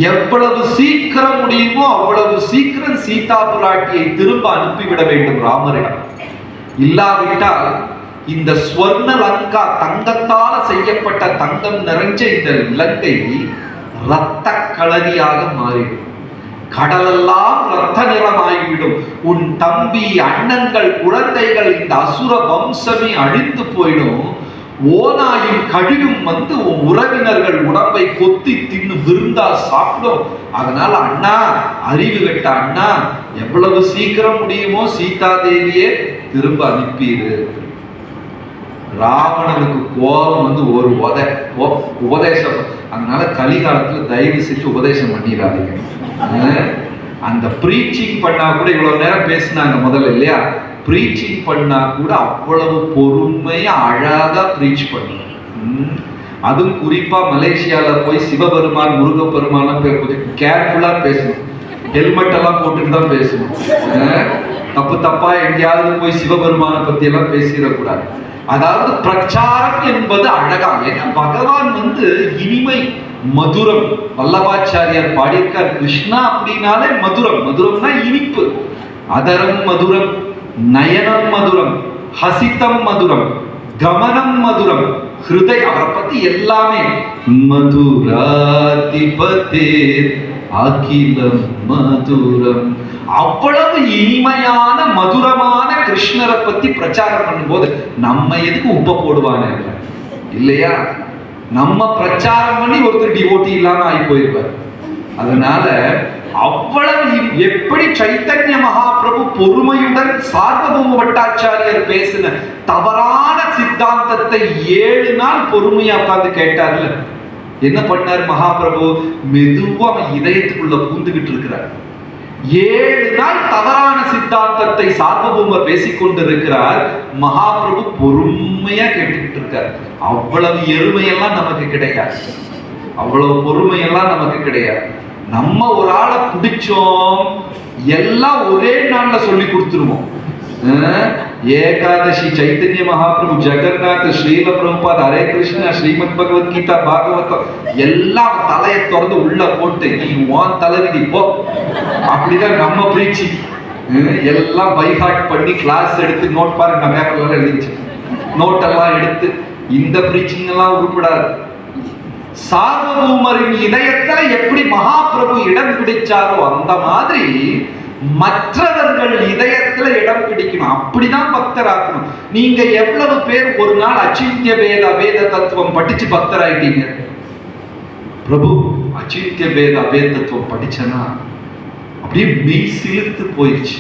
எவ்வளவு சீக்கிரம் முடியுமோ அவ்வளவு சீக்கிரம் சீதா பிராட்டியை திரும்ப அனுப்பிவிட வேண்டும் ராமரிடம். இல்லாவிட்டால் இந்த ஸ்வர்ண லங்கா, தங்கத்தால செய்யப்பட்ட தங்கம் நிறைஞ்ச இந்த இலங்கை இரத்த களரியாக மாறிடும். கடலெல்லாம் இரத்த நிறமாகிவிடும். உன் தம்பி, அண்ணன்கள், குழந்தைகள், இந்த அசுர வம்சமே அழிந்து போயிடும். ஓநாயும் கழிவும் உன் உறவினர்கள் உடம்பை கொத்தி தின்னு விருந்தா சாப்பிடும். அதனால அண்ணா, அறிவு கட்ட அண்ணா, எவ்வளவு சீக்கிரம் முடியுமோ சீதாதேவியே திரும்ப அனுப்பிடு. ராவணனுக்கு கோபம் ஒரு உபதேசம். அதனால கலிகாலத்துல தயவு செஞ்சு உபதேசம் பண்ணிடாதீங்க. அந்த பிரீச்சிங் பண்ணா கூட, இவ்வளவு நேரம் பேசினாங்க முதல்ல இல்லையா, பிரீச்சிங் பண்ணா கூட அவ்வளவு பொறுமையா அழகா பிரீச் பண்ணணும். அதுவும் குறிப்பா மலேசியால போய் சிவபெருமான், முருகப்பெருமான் கொஞ்சம் கேர்ஃபுல்லா பேசணும். ஹெல்மெட் எல்லாம் போட்டுட்டு தான் பேசணும். தப்பா எங்கேயாவது போய் சிவபெருமானை பத்தி எல்லாம் பேசிடக்கூடாது. அதாவது பிரச்சாரம் என்பது அழகா, ஏன்னா பகவான் இனிமை, மதுரம். வல்லபாச்சாரியார் பாடியிருக்கார், கிருஷ்ணா அப்படின்னாலே மதுரம். மதுரம்னா இனிப்பு. அதரம் மதுரம், நயனம் மதுரம், ஹசிதம் மதுரம், கமனம் மதுரம், ஹிருதய. அவரை பத்தி எல்லாமே மதுராதிபதே அகிலம் மதுரம். அவ்வளவு இனிமையான மதுரமான கிருஷ்ணரை பத்தி பிரச்சாரம் பண்ணும்போது நம்ம எதுக்கு உப்ப போடுவானே இல்லையா? நம்ம பிரச்சாரம் பண்ணி ஒருத்தர் டிவோட்டி இல்லாம ஆகி போயிருப்பார். அதனால அவ்வளவு எப்படி சைத்தன்ய மகாபிரபு பொறுமையுடன் சார்வபௌம பட்டாச்சாரியர் பேசின தவறான சித்தாந்தத்தை 7 நாள் பொறுமையா உட்கார்ந்து கேட்டார்ல. என்ன பண்ணார் மகாபிரபு? மெதுவா அவன் இதயத்துக்குள்ள பூந்துகிட்டு இருக்கிறார். 7 நாள் தவறான சித்தாந்தத்தை சார்வபௌமர் பேசிக்கொண்டிருக்கிறார். மகாபிரபு பொறுமையா கேட்டுக்கிட்டு இருக்கார். அவ்வளவு எருமையெல்லாம் நமக்கு கிடையாது, அவ்வளவு பொறுமையெல்லாம் நமக்கு கிடையாது. நம்ம ஒரு ஆளை பிடிச்சோம், எல்லாம் ஒரே நாள்ல சொல்லி கொடுத்துருவோம். ஏகாதசி சைத்தன்ய மகாபிரபு, ஜெகநாத், ஸ்ரீல பிரபுபாத், ஹரே கிருஷ்ணா, ஸ்ரீமத் பகவத்கீதா, பாகவதம் எல்லாம் தலையை திறந்து உள்ள போட்டு நீ உன் தலைவிதி போ, அப்படிதான் நம்ம பிரீச்சி. எல்லாம் பைஹார்ட் பண்ணி கிளாஸ் எடுத்து நோட் பாருங்க, பேப்பர்ல எழுதிச்சு நோட் எல்லாம் எடுத்து. இந்த பிரீச்சிங் எல்லாம் உருப்படாது. சார்வபௌமரின் இதயத்துல எப்படி மகாபிரபு இடம் பிடிச்சாரோ அந்த மாதிரி மற்றவர்கள் இதயத்துல இடம் பிடிக்கணும். அப்படிதான் பக்தராக்கணும். நீங்க எவ்வளவு பேர் ஒரு நாள் அச்சிந்திய வேத தத்துவம் படிச்சு பக்தராயிட்டீங்க? பிரபு அச்சிந்திய வேத தத்துவம் படிச்சனா அப்படியே மெய் சிலிர்த்து போயிடுச்சு,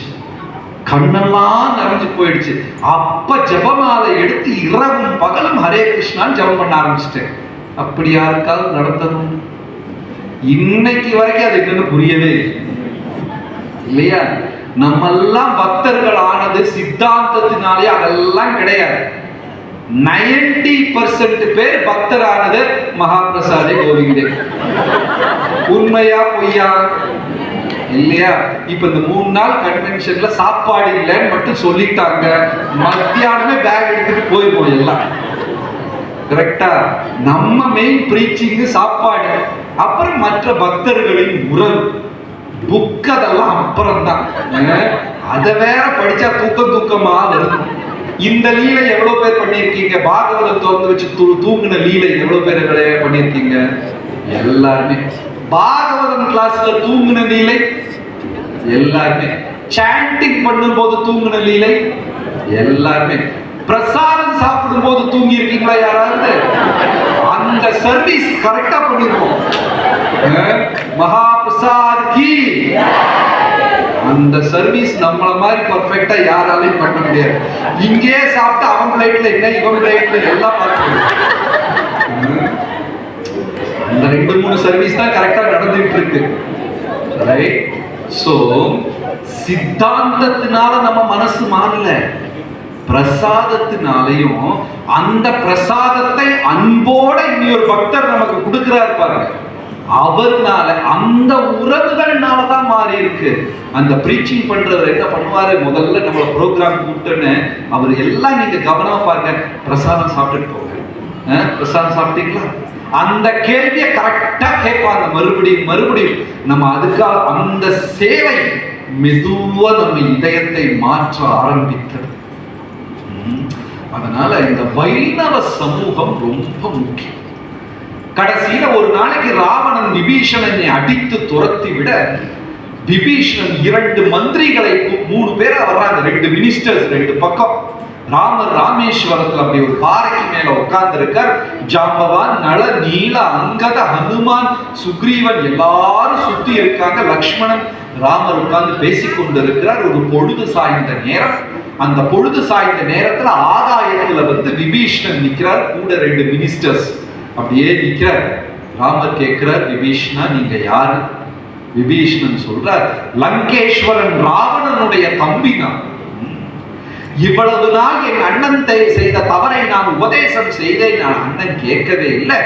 கண்ணெல்லாம் நிறைஞ்சு போயிடுச்சு. அப்ப ஜபமாலை எடுத்து இரவும் பகலும் ஹரே கிருஷ்ணான்னு ஜபம் பண்ண ஆரம்பிச்சிட்டேன். அப்படி யாருக்காவது நடத்தணும்? இன்னைக்கு வரைக்கும் அது என்னன்னு புரியவே இல்லையா? நம்ம எல்லாம் பக்தர்கள் ஆனது சித்தாந்தத்தினாலே அதெல்லாம் கிடையாது. 90% பேர் பக்தரானது மகாபிரசாதே கோவிந்தே. உண்மையா பொய்யா இல்லையா? இப்ப இந்த 3 நாள் கன்வென்ஷன்ல சாப்பாடு இல்லைன்னு மட்டும் சொல்லிட்டாங்க. மத்தியானமே பேக் எடுத்துட்டு போயிருவோம் எல்லாம். கரெக்டா? நம்ம மெயின் பிரீச்சிங் சாப்பாடு, அப்புறம் மற்ற பக்தர்களின் உறவு, புக் அதெல்லாம் அப்புறம் தான். அதை வேற படிச்சா தூக்கமா வருது. இந்த லீலை எவ்வளவு பேர் பண்ணியிருக்கீங்க? பாகவதம் திறந்து வச்சு தூங்குன லீலை எவ்வளவு பேர் பண்ணியிருக்கீங்க? எல்லாருமே. பாகவதம் கிளாஸ்ல தூங்குன லீலை எல்லாருமே. சாண்டிங் பண்ணும் போது தூங்குன லீலை எல்லாருமே. பிரசாதம் சாப்பிடும் போது தூங்கி இருக்கீங்களா யாராவது? அந்த சர்வீஸ் கரெக்டா பண்ணிருக்கோம். மகா பிரசாத் கி அந்த சர்வீஸ் நம்மள மாதிரி பர்ஃபெக்ட்டா யாராலையும் பண்ண முடியாது. இங்கே சாப்பிட்டு அவன் பிளேட்ல என்ன இவன் பிளேட்ல எல்லாம் பார்க்கணும். அந்த 2-3 சர்வீஸ் தான் கரெக்டா நடந்துட்டு இருக்கு. ரைட்? சோ சித்தாந்தத்தினால நம்ம மனசு மாறல, பிரசாதத்தினாலையும் அந்த பிரசாதத்தை அன்போட இன்னொரு பக்தர் நமக்கு கொடுக்கிறார் பாருங்க, அவர்னால அந்த உறவுகள்னாலதான் மாறி இருக்கு. அந்த பிரீச்சிங் பண்றவர் என்ன பண்ணுவாரு, முதல்ல நம்ம ப்ரோக்ராம் கூப்பிட்டுன்னு அவர் எல்லாம் நீங்க கவனமா பாருங்க, பிரசாதம் சாப்பிட்டுட்டு போங்க, பிரசாதம் சாப்பிட்டீங்களா, அந்த கேள்வியை கரெக்டா கேட்பாங்க. மறுபடியும் நம்ம அதுக்காக அந்த சேவை மெதுவா நம்ம இதயத்தை மாற்ற ஆரம்பித்தது. அதனால இந்த வைணவ சமூகம் ரொம்ப முக்கியம். கடைசியில ஒரு நாளைக்கு ராவணன் விபீஷணனை அடித்து துரத்தி விட, விபீஷணன் 2 மந்திரிகளை 3 பேர் வர்றாங்க, 2 மினிஸ்டர்ஸ் 2 பக்கம். ராமர் ராமேஸ்வரத்துல அப்படி ஒரு பாறைக்கு மேல உட்கார்ந்து இருக்கார். ஜாம்பவான், நள, நீல, அங்கத, ஹனுமான், சுக்ரீவன் எல்லாரும் சுத்தி இருக்காங்க. லக்ஷ்மணன் ராமர் உட்கார்ந்து பேசிக்கொண்டு இருக்கிறார். ஒரு பொழுது சாய்ந்த நேரம். அந்த பொழுது சாய்ந்த நேரத்துல ஆகாயத்துல விபீஷணன் நிக்கிறார், கூட 2 மினிஸ்டர்ஸ் அப்படியே நிக்கிறார். ராமர் கேட்கிறார், விபீஷணா நீங்க யாரு? விபீஷணன் சொல்றார், லங்கேஸ்வரன் ராவணனுடைய தம்பி நான். இவ்வளவு நாள் என் அண்ணன் செய்த தவறை நான் உபதேசம் செய்தேன், நான் அண்ணன் கேட்கவே இல்லை,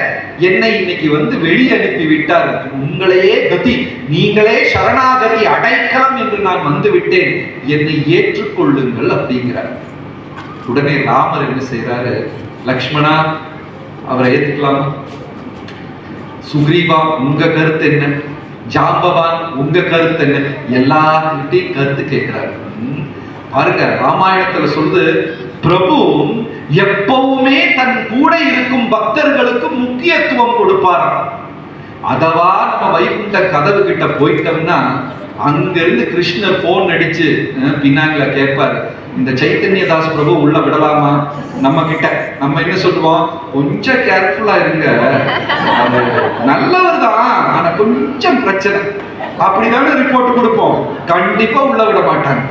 என்னை இன்னைக்கு வெளி அனுப்பி விட்டார். உங்களையே கதி, நீங்களே சரணாகதி அடைக்கலம் என்று நான் வந்து விட்டேன், என்னை ஏற்றுக்கொள்ளுங்கள் அப்படிங்கிறார். உடனே ராமர் என்ன செய்யறாரு, லக்ஷ்மணா அவரை ஏத்துக்கலாமா? சுக்ரீவா உங்க கருத்து என்ன? ஜாம்பவான் உங்க கருத்து என்ன? எல்லார்கிட்டையும் கருத்து கேட்கிறாரு. பாருங்க, ராமாயணத்துல சொல்லுது, பிரபு எப்பவுமே தன் கூட இருக்கும் பக்தர்களுக்கு முக்கியத்துவம் கொடுப்பாராம். அதவா நம்ம வைகுண்ட கதவு கிட்ட போயிட்டோம்னா அங்கிருந்து கிருஷ்ணர் போன் அடிச்சு பின்னால கேட்பாரு, இந்த சைத்தன்யதாஸ் பிரபு உள்ள விடலாமா? நம்ம கிட்ட நம்ம என்ன சொல்லுவோம், கொஞ்சம் கேர்ஃபுல்லா இருங்க, அது நல்லவர் தான் ஆனா கொஞ்சம் பிரச்சனை, அப்படிதானே ரிப்போர்ட் கொடுப்போம். கண்டிப்பா உள்ள விட மாட்டாங்க.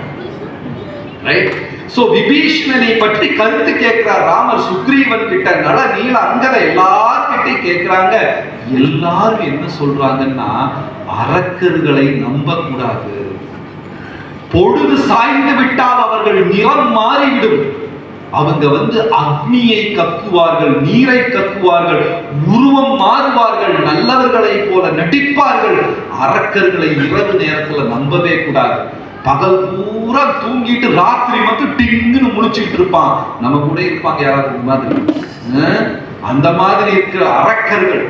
ரைட்? சோ விபீஷணனை பற்றி கருத்து கேட்கிறார் ராமர் சுக்ரீவன் கிட்ட, நள, நீல, அங்கத எல்லார்கிட்டையும் கேட்கிறாங்க. எல்லாரும் என்ன சொல்றாங்கன்னா, அரக்கர்களை நம்ப கூடாது, பொழுது சாய்ந்து விட்டால் அவர்கள் நிறம் மாறிவிடும், அவங்க அக்னியை கக்குவார்கள், நீரை கக்குவார்கள், உருவம் மாறுவார்கள், நல்லவர்களை போல நடிப்பார்கள், அரக்கர்களை இரவு நேரத்துல நம்பவே கூடாது. பகல் பூரா தூங்கிட்டு ராத்திரி மட்டும் டிங்குன்னு முழிச்சுட்டு இருப்பான், நம்ம கூட இருப்பாங்க யாராவது மாதிரி, அந்த மாதிரி இருக்கிற அரக்கர்கள்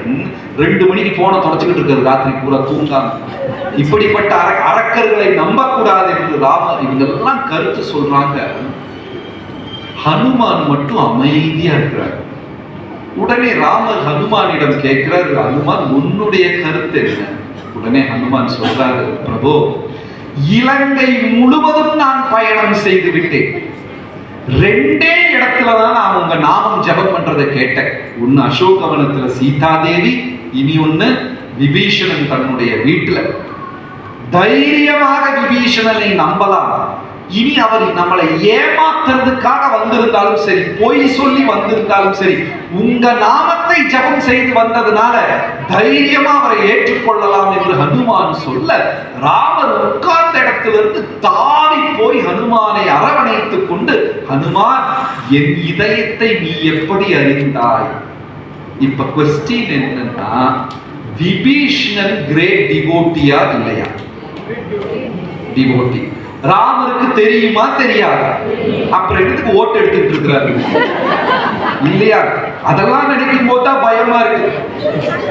2 மணிக்கு போன தொடச்சுக்கிட்டு இருக்கிறது ராத்திரி பூரா தூங்காங்க. இப்படிப்பட்ட அரக்கர்களை நம்ப கூடாது என்று ராமர் இவங்கெல்லாம் கருத்து சொல்றாங்க. ஹனுமான் மட்டும் அமைதியா இருக்கிறார். உடனே ராமர் ஹனுமானிடம் கேட்கிறார், ஹனுமான் உன்னுடைய கருத்து என்ன? உடனே ஹனுமான் சொல்றாரு, பிரபு இலங்கை முழுவதும் நான் பயணம் செய்து விட்டேன், 2 இடத்துலதான் நான் உங்க நாமம் ஜபம் பண்றதை கேட்டேன். ஒன்னு அசோகவனத்துல சீதாதேவி, இனி ஒன்னு விபீஷணன் தன்னுடைய வீட்டுல. தைரியமாக விபீஷணனை நம்பலாம். இனி அவர் நம்மளை ஏமாத்துறதுக்காக வந்திருந்தாலும் சரி, பொய் சொல்லி வந்திருந்தாலும் சரி, உங்க நாமத்தை ஜபம் செய்து வந்ததுனால தைரியமா அவரை ஏற்றுக்கொள்ளலாம் என்று ஹனுமான் சொல்ல, ராமர் உட்கார்ந்த இடத்திலிருந்து தாவி போய் ஹனுமானை அரவணைத்துக் கொண்டு, ஹனுமான் என் இதயத்தை நீ எப்படி அறிந்தாய்? இப்ப கொஸ்டின் என்னன்னா, விபீஷணன் கிரேட் டிவோட்டியா இல்லையா? டிவோட்டி. ராமருக்கு தெரியுமா தெரியாதா? அப்புறம் எதுக்கு ஓட்டு எடுத்துட்டு இருக்கிறாரு இல்லையா? அதெல்லாம் நினைக்கும் போதுதான் பயமா இருக்கு.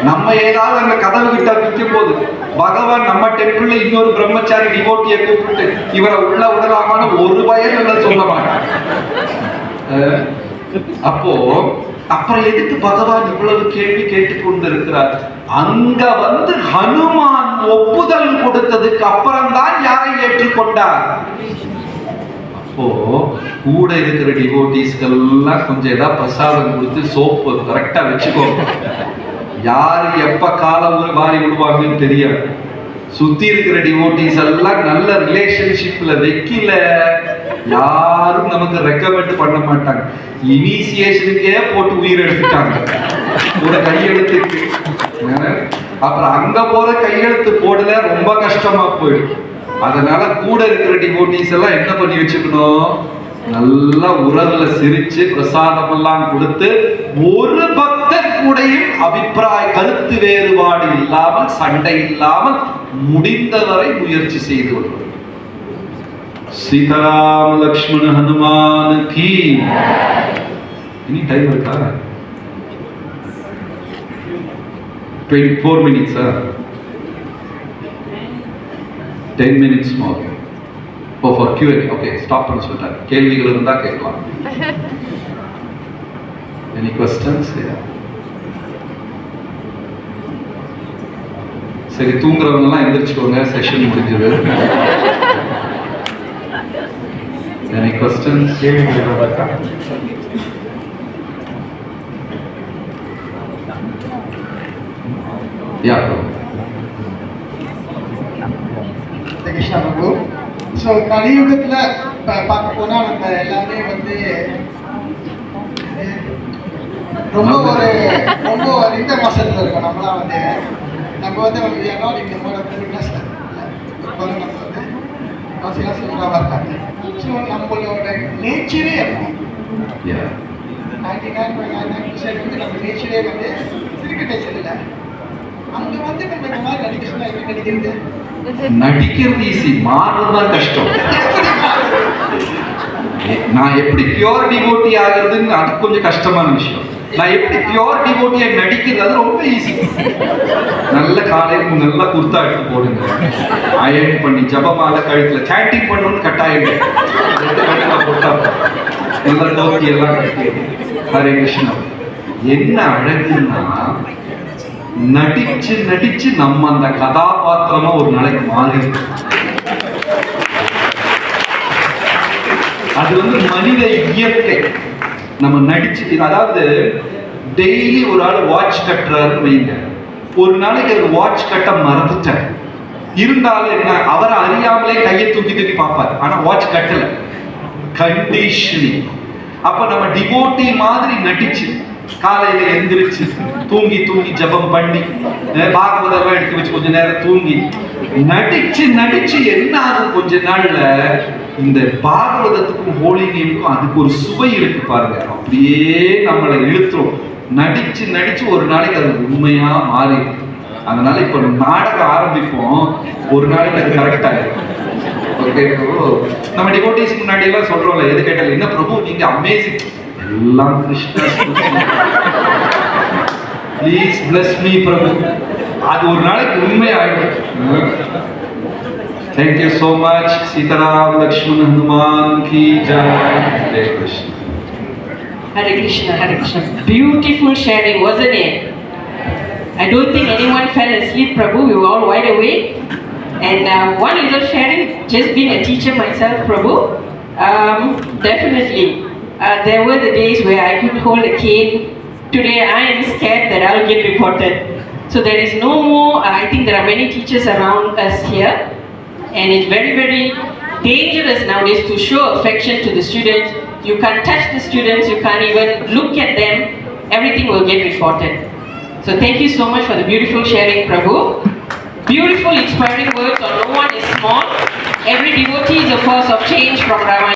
நம்ம ஏதாவது அந்த கதவு கிட்ட விற்கும் போது பகவான் நம்ம டெம்பிள்ல இன்னொரு பிரம்மச்சாரி டிவோட்டியை கூப்பிட்டு இவரை உள்ள விடலாமான்னு ஒரு பயம் சொல்ல மாட்டான். அப்போ அப்புறம் எதுக்கு பகவான் இவ்வளவு கேள்வி கேட்டுக்கொண்டு இருக்கிறார்? அங்க வந்து ஹனுமான் ஒப்புதல் கொடுத்ததுக்கு அப்புறம் தான் யாரை ஏற்றுக்கொண்டார்? அப்போ கூட இருக்கிற டிவோட்டீஸ்கள் எல்லாம் கொஞ்சம் ஏதாவது பிரசாதம் கொடுத்து சோப்பு கரெக்டா வச்சுக்கோங்க. யாரு எப்ப காலம் வாரி விடுவாங்கன்னு தெரியாது. சுத்தி இருக்கிற டிவோட்டீஸ் எல்லாம் நல்ல ரிலேஷன்ஷிப்ல வைக்கல, யாரும் நமக்கு ரெக்கமெண்ட் பண்ண மாட்டாங்க. இனிஷியேஷனுக்கே போட்டு உயிர் எடுத்துட்டாங்க ஒரு கையெழுத்துக்கு. அப்புறம் அங்க போற கையெழுத்து போடல ரொம்ப கஷ்டமா போயிடும். அதனால கூட இருக்கிற டிவோட்டீஸ் எல்லாம் என்ன பண்ணி வச்சுக்கணும்? நல்லா உறவுல சிரிச்சு பிரசாதம் எல்லாம் கொடுத்து ஒரு பக்தர் கூடயும் அபிப்பிராய கருத்து வேறுபாடு இல்லாமல் சண்டை இல்லாமல் முடிந்தவரை முயற்சி செய்து வருவது. சீதாராம் லக்ஷ்மண ஹனுமான் கி. இனி டைம் இருக்கா? 24 minutes. 10 minutes more. Oh, for Q&A. Okay, stop பண்ண சொல்லிட்டாரு. கேள்விகள் இருந்தா கேட்கலாம். Any questions? சரி, தூங்குறவங்க எல்லாம் எந்திரிச்சுக்கோங்க, செஷன் முடிஞ்சது. Any questions? கேள்விகள் இருக்கா? Yeah, bro. கிருஷ்ணா பிரபு. ஸோ கலியுகத்தில் பார்க்க போனால் நம்ம எல்லாமே வந்து ரொம்ப இந்த மாசத்துல இருக்கோம். நம்மளாம் வந்து நம்ம வந்து இந்த நம்ம வந்து காசிலாம் சொல்கிறாவா இருக்காங்க. ஸோ நம்மளோட நேச்சரே இருக்கும். 99.99% வந்து நம்ம நேச்சரே வந்து கிரிக்கெட் நேச்சர் இல்லை. அங்கே வந்து நம்ம இந்த மாதிரி நடிக்க சொன்னால் எப்படி நடிக்கிறது? நடிக்கிறது ஈஸி, மாறுறதுதான் கஷ்டம். நான் எப்படி பியோர் டிவோட்டி ஆகுறதுன்னு அது கொஞ்சம் கஷ்டமான விஷயம். நான் எப்படி பியோர் டிவோட்டியா நடிக்கிறது அது ரொம்ப ஈஸி. நல்ல காலையில் நல்லா குர்த்தா எடுத்து போடுங்க, அயன் பண்ணி ஜபமால கழுத்துல சாண்டிங் பண்ணணும்னு கட்டாயம் போட்டா நல்ல டோக்கி எல்லாம் கட்டி. ஹரே கிருஷ்ணா. என்ன அழகுன்னா நடிச்சு நடிச்சு நம்ம அந்த கதாபாத்திரமா ஒரு நாளைக்கு மாறி. அது வந்து மனித இயற்கை. நம்ம நடிச்சு, அதாவது டெய்லி ஒரு ஆள் வாட்ச் கட்டுறாருன்னு வைங்க. ஒரு நாளைக்கு அவர் வாட்ச் கட்ட மறந்துட்டார். இருந்தாலும் என்ன, அவரை அறியாமலே கையை தூக்கி தூக்கி பார்ப்பார். ஆனா வாட்ச் கட்டல. கண்டிஷனிங். அப்ப நம்ம டிவோட்டி மாதிரி நடிச்சு காலையில எந்திரிச்சு தூங்கி தூங்கி ஜபம் பண்ணி பாகவதெல்லாம் எடுத்து வச்சு கொஞ்ச நேரம் தூங்கி நடிச்சு நடிச்சு என்ன ஆகும், கொஞ்ச நாள்ல இந்த பாகவதத்துக்கும் ஹோலி நேமுக்கும் அதுக்கு ஒரு சுவை இருக்கு பாருங்க. அப்படியே நம்மளை இழுத்துரும். நடிச்சு நடிச்சு ஒரு நாளைக்கு அது உண்மையா மாறி. அதனால இப்ப நாடகம் ஆரம்பிப்போம், ஒரு நாளைக்கு அது கரெக்ட் ஆயிடும். நம்ம டிவோட்டீஸ் முன்னாடி எல்லாம் சொல்றோம்ல, எது கேட்டாலும் என்ன பிரபு நீங்க அமேசிங், எல்லாம் கிருஷ்ணா ப்ளீஸ் பிளஸ் மீ பிரபு. அது ஒரு நாளைக்கு உண்மை ஆயிடும். Thank you so much. Sitaram Lakshman Hanuman ki jai. Hare Krishna. Hare Krishna, Hare Krishna. Beautiful sharing, wasn't it? I don't think anyone fell asleep, Prabhu. We were all wide awake. And one little sharing, just being a teacher myself, Prabhu, definitely. There were the days where I could hold a cane. Today I am scared that I'll get reported. So there is no more, I think there are many teachers around us here. And it's very, very dangerous nowadays to show affection to the students. You can't touch the students, you can't even look at them. Everything will get reported. So thank you so much for the beautiful sharing, Prabhu. Beautiful, inspiring words on no one is small. Every devotee is a force of change from Ramayana.